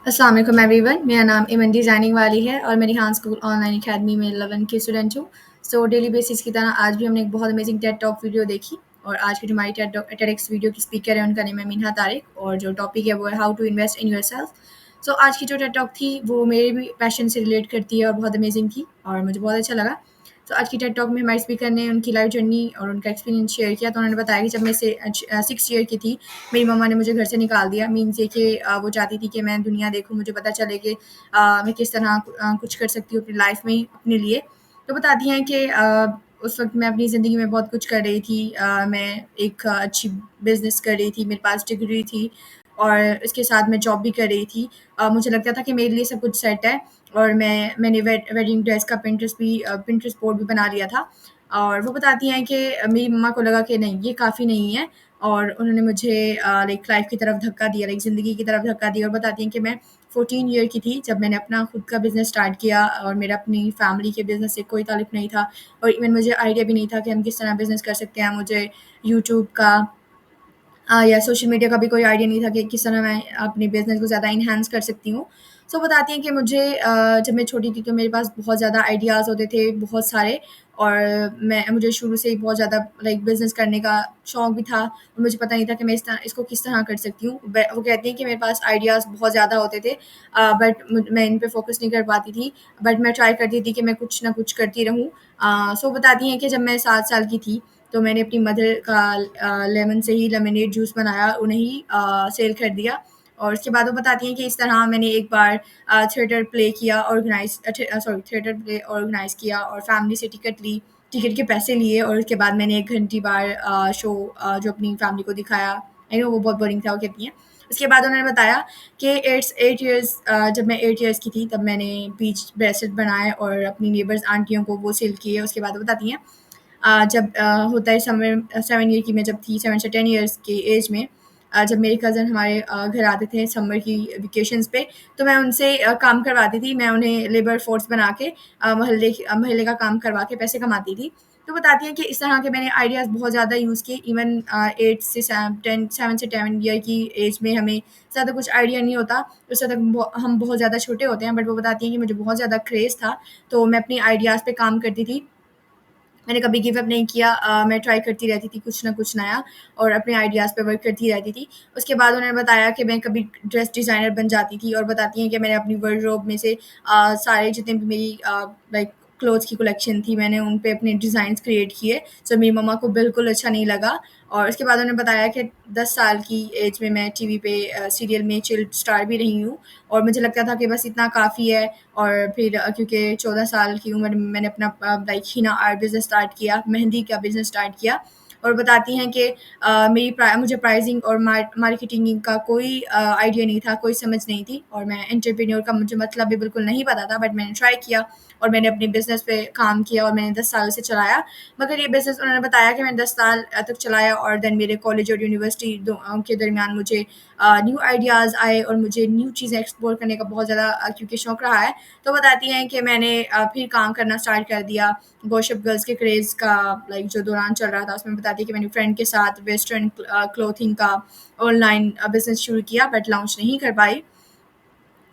अस्सलाम वालेकुम एवरीवन। मेरा नाम इमन डिज़ाइनिंग वाली है और मैं रिहान स्कूल ऑनलाइन अकेडमी में 11 की स्टूडेंट हूँ। सो डेली बेसिस की तरह आज भी हमने एक बहुत अमेजिंग टेड टॉक वीडियो देखी और आज की जो हमारी टेडेक्स वीडियो की स्पीकर है उनका नेम है मीनहा तारिक और जो टॉपिक है वो है how to invest in yourself. So आज की जो टेड टॉक थी वो मेरे भी पैशन से रिलेट करती है और बहुत अमेजिंग थी और मुझे बहुत अच्छा लगा। तो आज की टेड टॉक में हमारे स्पीकर ने उनकी लाइफ जर्नी और उनका एक्सपीरियंस शेयर किया। तो उन्होंने बताया कि जब मैं 6 ईयर की थी मेरी मम्मा ने मुझे घर से निकाल दिया। मीन्स ये कि वो चाहती थी कि मैं दुनिया देखूँ, मुझे पता चले कि मैं किस तरह कुछ कर सकती हूँ अपनी लाइफ में अपने लिए। तो बताती हैं कि उस वक़्त मैं अपनी ज़िंदगी में बहुत कुछ कर रही थी। मैं एक अच्छी बिज़नेस कर रही थी, मेरे पास डिग्री थी और इसके साथ मैं जॉब भी कर रही थी। मुझे लगता था कि मेरे लिए सब कुछ सेट है और मैंने वेडिंग ड्रेस का पिंटरेस्ट बोर्ड भी बना लिया था। और वो बताती हैं कि मेरी मम्मा को लगा कि नहीं, ये काफ़ी नहीं है और उन्होंने मुझे लाइक लाइफ़ की तरफ धक्का दिया, लाइक ज़िंदगी की तरफ धक्का दिया और बताती हैं कि मैं 14 ईयर की थी जब मैंने अपना खुद का बिज़नेस स्टार्ट किया और मेरा अपनी फैमिली के बिज़नेस से कोई ताल्लुक नहीं था और इवन मुझे आइडिया भी नहीं था कि हम किस तरह बिज़नेस कर सकते हैं। मुझे यूट्यूब का या सोशल मीडिया का भी कोई आइडिया नहीं था कि किस तरह मैं अपने बिज़नेस को ज़्यादा एनहांस कर सकती हूँ। सो बताती हैं कि मुझे जब मैं छोटी थी तो मेरे पास बहुत ज़्यादा आइडियाज़ होते थे, बहुत सारे और मुझे शुरू से ही बहुत ज़्यादा लाइक बिज़नेस करने का शौक भी था और मुझे पता नहीं था कि मैं इसको किस तरह कर सकती हूँ। वो कहती हैं कि मेरे पास आइडियाज़ बहुत ज़्यादा होते थे बट मैं इन पे फ़ोकस नहीं कर पाती थी। बट मैं ट्राई करती थी कि मैं कुछ ना कुछ करती रहूँ। सो बताती हैं कि जब मैं 7 साल की थी तो मैंने अपनी मदर का लेमन से ही लेमनेड जूस बनाया, उन्हें ही सेल कर दिया और उसके बाद वो बताती हैं कि इस तरह मैंने एक बार थिएटर प्ले ऑर्गेनाइज़ किया और फैमिली से टिकट ली, टिकट के पैसे लिए और उसके बाद मैंने 1 घंटी बार शो जो अपनी फैमिली को दिखाया। आई नो वो बहुत बोरिंग था, वो कहती हैं। उसके बाद उन्होंने बताया कि 8 इयर्स जब मैं 8 इयर्स की थी तब मैंने बीच ब्रेसलेट बनाए और अपनी नेबर्स आंटियों को वो सेल किए। उसके बाद वो बताती हैं जब होता है समवेयर 7 ईयर की मैं जब थी 7 से 10 इयर्स की एज में जब मेरे कज़न हमारे घर आते थे समर की वेकेशंस पे तो मैं उनसे काम करवाती थी। मैं उन्हें लेबर फ़ोर्स बना के मोहल्ले का काम करवा के पैसे कमाती थी। तो बताती हैं कि इस तरह के मैंने आइडियाज़ बहुत ज़्यादा यूज़ किए। इवन 8 से 7 से 10 ईयर की एज में हमें ज़्यादा कुछ आइडिया नहीं होता। उस वक़्त हम बहुत ज़्यादा छोटे होते हैं बट वो बताती हैं कि मुझे बहुत ज़्यादा क्रेज़ था, तो मैं अपनी आइडियाज़ पे काम करती थी। मैंने कभी गिव अप नहीं किया। मैं ट्राई करती रहती थी कुछ ना कुछ नया और अपने आइडियाज़ पे वर्क करती रहती थी। उसके बाद उन्होंने बताया कि मैं कभी ड्रेस डिज़ाइनर बन जाती थी और बताती हैं कि मैंने अपनी वार्डरोब में से सारे जितने भी मेरी लाइक क्लोथ्स की कलेक्शन थी मैंने उन पे अपने डिज़ाइंस क्रिएट किए, जो मेरी मम्मा को बिल्कुल अच्छा नहीं लगा। और उसके बाद उन्होंने बताया कि 10 साल की एज में मैं टीवी पे सीरियल में चिल्ड स्टार भी रही हूँ और मुझे लगता था कि बस इतना काफ़ी है। और फिर क्योंकि 14 साल की उम्र में मैंने अपना लाइक हीना आर्ट बिज़नेस स्टार्ट किया, मेहंदी का बिज़नेस स्टार्ट किया और बताती हैं कि मुझे प्राइसिंग और मार्केटिंग का कोई आइडिया नहीं था, कोई समझ नहीं थी और मैं एंटरप्रेन्योर का मुझे मतलब भी बिल्कुल नहीं पता था बट मैंने ट्राई किया और मैंने अपने बिज़नेस पे काम किया और मैंने 10 साल से चलाया। मगर ये बिज़नेस उन्होंने बताया कि मैंने 10 साल तक चलाया और देन मेरे कॉलेज और यूनिवर्सिटी के दरमियान मुझे न्यू आइडियाज़ आए और मुझे न्यू चीज़ें एक्सप्लोर करने का बहुत ज़्यादा क्योंकि शौक रहा है। तो बताती हैं कि मैंने फिर काम करना स्टार्ट कर दिया गॉसिप गर्ल्स के क्रेज़ का लाइक जो दौरान चल रहा था उसमें बताती है कि मैंने फ्रेंड के साथ वेस्टर्न क्लॉथिंग का ऑनलाइन बिज़नेस शुरू किया बट लॉन्च नहीं कर पाई।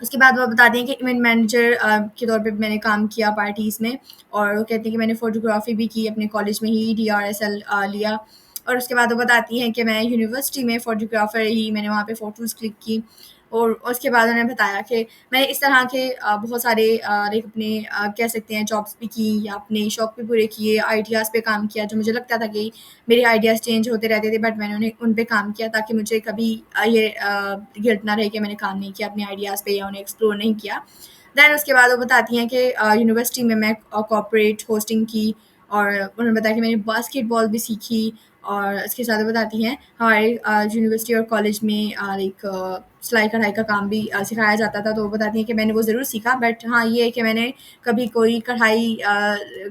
उसके बाद वो बताती हैं कि इवेंट मैनेजर के तौर पे मैंने काम किया पार्टीज़ में और वो कहती हैं कि मैंने फ़ोटोग्राफ़ी भी की अपने कॉलेज में ही DRSL लिया और उसके बाद वो बताती हैं कि मैं यूनिवर्सिटी में फ़ोटोग्राफ़र ही मैंने वहाँ पे फ़ोटोज़ क्लिक की और उसके बाद उन्होंने बताया कि मैंने इस तरह के बहुत सारे लाइक अपने कह सकते हैं जॉब्स भी की या अपने शौक भी पूरे किए, आइडियाज़ पे काम किया जो मुझे लगता था कि मेरे आइडियाज़ चेंज होते रहते थे बट मैंने उन्हें उन पे काम किया ताकि मुझे कभी ये गिल्ट ना रहे कि मैंने काम नहीं किया अपने आइडियाज़ पे या उन्हें एक्सप्लोर नहीं किया। देन उसके बाद वो बताती हैं कि यूनिवर्सिटी में मैं कॉर्पोरेट होस्टिंग की और उन्होंने बताया कि मैंने बास्केटबॉल भी सीखी और इसके साथ वो बताती हैं हमारे यूनिवर्सिटी और कॉलेज में लाइक सिलाई कढ़ाई का काम भी सिखाया जाता था। तो वो बताती हैं कि मैंने वो ज़रूर सीखा बट हाँ, ये है कि मैंने कभी कोई कढ़ाई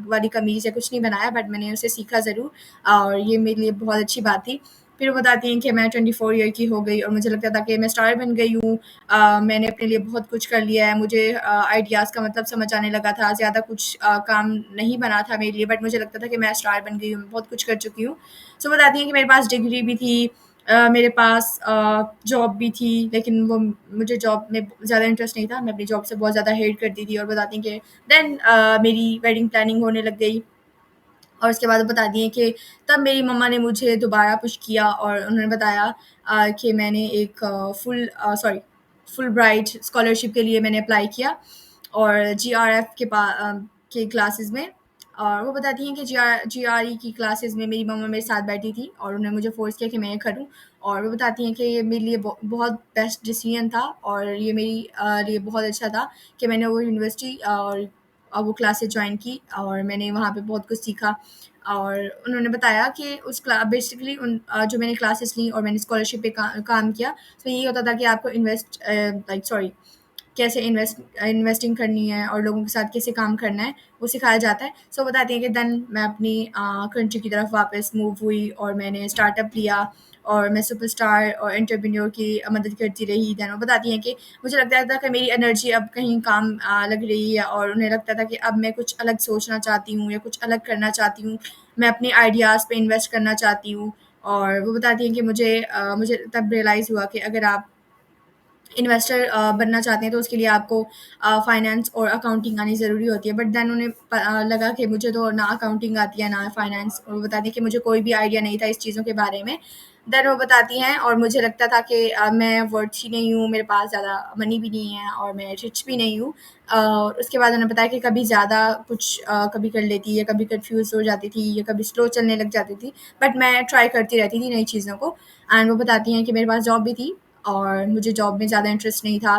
वाली कमीज़ या कुछ नहीं बनाया बट मैंने उसे सीखा ज़रूर और ये मेरे लिए बहुत अच्छी बात थी। फिर वो बताती हैं कि मैं 24 ईयर की हो गई और मुझे लगता था कि मैं स्टार बन गई हूँ। मैंने अपने लिए बहुत कुछ कर लिया है, मुझे आइडियाज़ का मतलब समझ आने लगा था, ज़्यादा कुछ काम नहीं बना था मेरे लिए बट मुझे लगता था कि मैं स्टार बन गई हूँ, मैं बहुत कुछ कर चुकी हूँ। सो बताती हैं कि मेरे पास डिग्री भी थी मेरे पास जॉब भी थी, लेकिन वो मुझे जॉब में ज़्यादा इंटरेस्ट नहीं था। मैं अपनी जॉब से बहुत ज़्यादा हेट करती थी और बताती कि देन मेरी वेडिंग प्लानिंग होने लग गई। और उसके बाद वो बता दिए कि तब मेरी मम्मा ने मुझे दोबारा पुश किया और उन्होंने बताया कि मैंने एक फुल ब्राइट स्कॉलरशिप के लिए मैंने अप्लाई किया और जीआरएफ के क्लासेस में। और वो बताती हैं कि जीआरई की क्लासेस में मेरी मम्मा मेरे साथ बैठी थी और उन्होंने मुझे फ़ोर्स किया कि मैं ये करूँ। और वो बताती हैं कि ये मेरे लिए बहुत बेस्ट डिसीजन था और ये मेरी लिए बहुत अच्छा था कि मैंने वो यूनिवर्सिटी और वो क्लासेस जॉइन की और मैंने वहाँ पे बहुत कुछ सीखा। और उन्होंने बताया कि उस बेसिकली जो मैंने क्लासेस ली और मैंने स्कॉलरशिप पे काम किया, तो यही होता था कि आपको कैसे इन्वेस्टिंग करनी है और लोगों के साथ कैसे काम करना है, वो सिखाया जाता है। सो बताती हैं कि देन मैं अपनी कंट्री की तरफ वापस मूव हुई और मैंने स्टार्टअप लिया और मैं सुपरस्टार और एंटरप्रेन्योर की मदद करती रही। देन वो बताती हैं कि मुझे लगता था कि मेरी एनर्जी अब कहीं काम लग रही है और उन्हें लगता था कि अब मैं कुछ अलग सोचना चाहती हूँ या कुछ अलग करना चाहती हूँ। मैं अपने आइडियाज़ पे इन्वेस्ट करना चाहती हूँ। और वो बताती हैं कि मुझे तब रियलाइज़ हुआ कि अगर आप इन्वेस्टर बनना चाहते हैं तो उसके लिए आपको फाइनेंस और अकाउंटिंग आनी ज़रूरी होती है। बट देन उन्हें लगा कि मुझे तो ना अकाउंटिंग आती है ना फाइनेंस, और वो बताती है कि मुझे कोई भी आइडिया नहीं था इस चीज़ों के बारे में। देन वो बताती हैं और मुझे लगता था कि मैं वर्थी नहीं हूँ, मेरे पास ज़्यादा मनी भी नहीं है और मैं रिच भी नहीं हूँ। उसके बाद उन्होंने बताया कि कभी ज़्यादा कुछ कभी कर लेती या कभी कन्फ्यूज़ हो जाती थी या कभी स्लो चलने लग जाती थी। बट मैं ट्राई करती रहती थी नई चीज़ों को। एंड वो बताती हैं कि मेरे पास जॉब भी थी और मुझे जॉब में ज़्यादा इंटरेस्ट नहीं था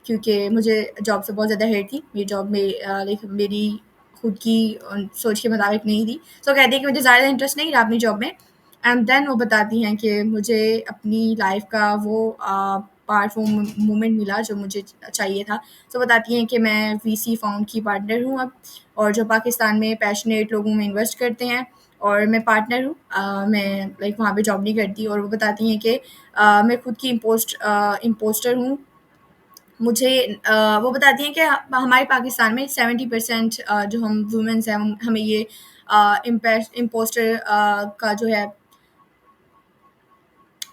क्योंकि मुझे जॉब से बहुत ज़्यादा हेट थी। मेरी जॉब में लाइक मेरी खुद की सोच के मुताबिक नहीं थी। सो कहती हैं कि मुझे ज़्यादा इंटरेस्ट नहीं रहा अपनी जॉब में। एंड देन वो बताती हैं कि मुझे अपनी लाइफ़ का वो पावरफुल मोमेंट मिला जो मुझे चाहिए था। सो बताती हैं कि मैं वीसी फाउंड की पार्टनर हूँ अब, और जो पाकिस्तान में पैशनेट लोगों में इन्वेस्ट करते हैं, और मैं पार्टनर हूँ। मैं लाइक वहाँ पे जॉब नहीं करती। और वो बताती हैं कि मैं खुद की इम्पोस्टर हूँ। मुझे वो बताती हैं कि हमारे पाकिस्तान में 70% जो हम वुमेन्स हैं हमें ये इम्पोस्टर का जो है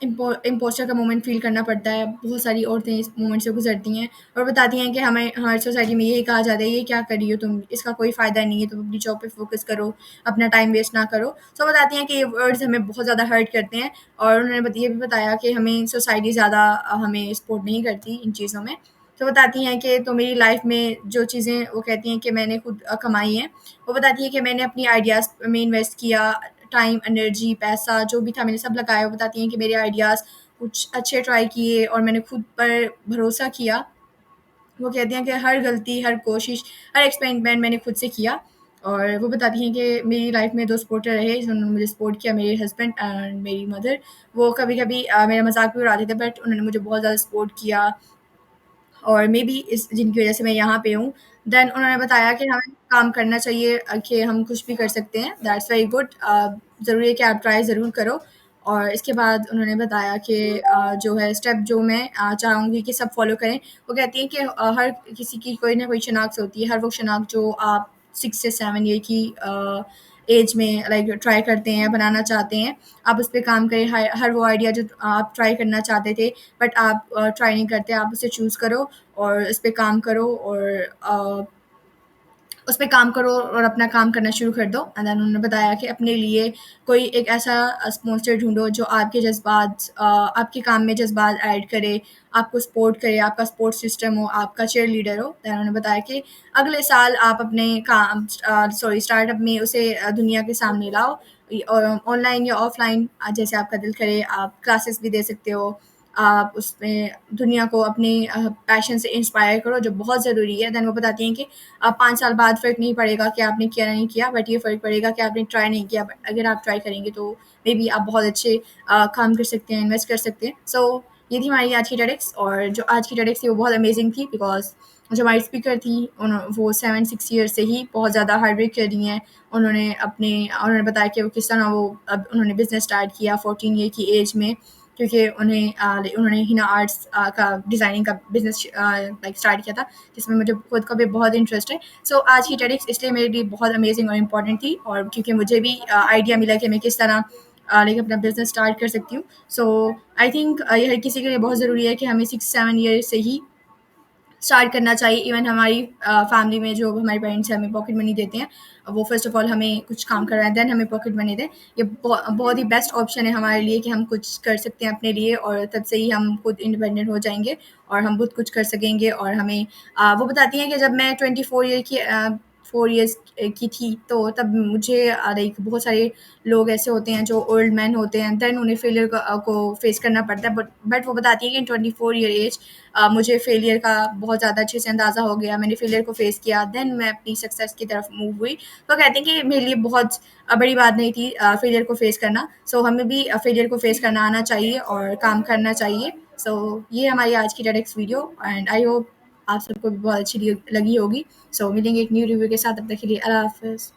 इम्पोस्टर का मोमेंट फ़ील करना पड़ता है। बहुत सारी औरतें इस मोमेंट से गुज़रती हैं और बताती हैं कि हमें हमारी सोसाइटी में यही कहा जाता है, "ये क्या कर रही हो तुम? इसका कोई फ़ायदा नहीं है, तुम अपनी जॉब पे फ़ोकस करो, अपना टाइम वेस्ट ना करो।" सो बताती हैं कि ये वर्ड्स हमें बहुत ज़्यादा हर्ट करते हैं और उन्होंने ये भी बताया कि हमें सोसाइटी ज़्यादा हमें सपोर्ट नहीं करती इन चीज़ों में। तो बताती हैं कि तो मेरी लाइफ़ में जो चीज़ें वो कहती हैं कि मैंने खुद कमाई हैं, वो बताती हैं कि मैंने अपनी आइडियाज़ में इन्वेस्ट किया, टाइम, एनर्जी, पैसा जो भी था मैंने सब लगाया। वो बताती हैं कि मेरे आइडियाज़ कुछ अच्छे ट्राई किए और मैंने खुद पर भरोसा किया। वो कहती हैं कि हर गलती, हर कोशिश, हर एक्सपेरिमेंट मैंने खुद से किया। और वो बताती हैं कि मेरी लाइफ़ में 2 सपोर्टर रहे जिन्होंने मुझे सपोर्ट किया, मेरे हस्बैंड एंड मेरी मदर। वो कभी-कभी मेरा मज़ाक भी उड़ाते थे, बट उन्होंने मुझे बहुत ज़्यादा सपोर्ट किया और मेबी इस जिनकी वज़ह से मैं यहाँ पे हूँ। देन उन्होंने बताया कि हमें काम करना चाहिए, कि हम कुछ भी कर सकते हैं, दैट्स वेरी गुड। ज़रूरी है कि आप ट्राई ज़रूर करो। और इसके बाद उन्होंने बताया कि जो है स्टेप जो मैं चाहूँगी कि सब फ़ॉलो करें। वो कहती हैं कि हर किसी की कोई ना कोई शिनाख्त होती है, हर वो शिनाख्त जो आप 6 से 7 ईयर की एज में लाइक ट्राई करते हैं, बनाना चाहते हैं, आप उस पे काम करें। हर हर वो आइडिया जो आप ट्राई करना चाहते थे बट आप ट्राई नहीं करते, आप उसे चूज़ करो और इस पे काम करो और उस पे काम करो और अपना काम करना शुरू कर दो। एंड देन उन्होंने बताया कि अपने लिए कोई एक ऐसा स्पॉन्सर ढूँढो जो आपके जज़्बात आपके काम में जज़्बात ऐड करे, आपको सपोर्ट करे, आपका सपोर्ट सिस्टम हो, आपका चीयरलीडर हो। देन उन्होंने बताया कि अगले साल आप अपने स्टार्टअप में उसे दुनिया के सामने लाओ। ऑनलाइन या ऑफ़लाइन जैसे आपका दिल करे, आप क्लासेस भी दे सकते हो। आप उसमें दुनिया को अपने पैशन से इंस्पायर करो जो बहुत ज़रूरी है। देन वो बताती हैं कि 5 साल बाद फ़र्क नहीं पड़ेगा कि आपने किया नहीं किया, बट ये फ़र्क पड़ेगा कि आपने ट्राई नहीं किया। बट अगर आप ट्राई करेंगे तो मेबी आप बहुत अच्छे काम कर सकते हैं, इन्वेस्ट कर सकते हैं। सो ये थी हमारी आज की टेडक्स, और जो आज की टेडक्स थी वो बहुत अमेजिंग थी बिकॉज़ जो हमारी स्पीकर थी वो 7-6 ईयर से ही बहुत ज़्यादा हार्ड वर्क कर रही हैं। उन्होंने बताया कि वो किस तरह वो अब उन्होंने बिज़नेस स्टार्ट किया 14 ईयर की एज में, क्योंकि उन्होंने हिना आर्ट्स का डिज़ाइनिंग का बिज़नेस लाइक स्टार्ट किया था, जिसमें मुझे खुद को भी बहुत इंटरेस्ट है। सो आज की टेडक्स इसलिए मेरे लिए बहुत अमेजिंग और इम्पोर्टेंट थी, और क्योंकि मुझे भी आइडिया मिला कि मैं किस तरह लाइक अपना बिज़नेस स्टार्ट कर सकती हूँ। सो आई थिंक ये हर किसी के लिए बहुत ज़रूरी है कि हमें 6-7 ईयर से ही स्टार्ट करना चाहिए। इवन हमारी फैमिली में जो हमारे पेरेंट्स हैं हमें पॉकेट मनी देते हैं, वो फ़र्स्ट ऑफ ऑल हमें कुछ काम करवाएँ देन हमें पॉकेट मनी दें। ये बहुत ही बेस्ट ऑप्शन है हमारे लिए कि हम कुछ कर सकते हैं अपने लिए और तब से ही हम खुद इंडिपेंडेंट हो जाएँगे और हम बहुत कुछ कर सकेंगे। और हमें वो बताती हैं कि जब मैं 24 ईयर की 4 इयर्स की थी तो तब मुझे लाइक बहुत सारे लोग ऐसे होते हैं जो ओल्ड मैन होते हैं, देन उन्हें फेलियर को फेस करना पड़ता है। बट वो बताती है कि इन 24 ईयर एज मुझे फेलियर का बहुत ज़्यादा अच्छे से अंदाज़ा हो गया, मैंने फेलियर को फेस किया, देन मैं अपनी सक्सेस की तरफ मूव हुई। तो कहते हैं कि मेरे लिए बहुत बड़ी बात नहीं थी फेलियर को फेस करना। सो हमें भी फेलियर को फेस करना आना चाहिए और काम करना चाहिए। सो ये हमारी आज की TEDx video and I hope आप सबको भी बहुत अच्छी लगी होगी। सो मिलेंगे एक न्यू रिव्यू के साथ, तब तक के लिए अल्लाह हाफ़िज़।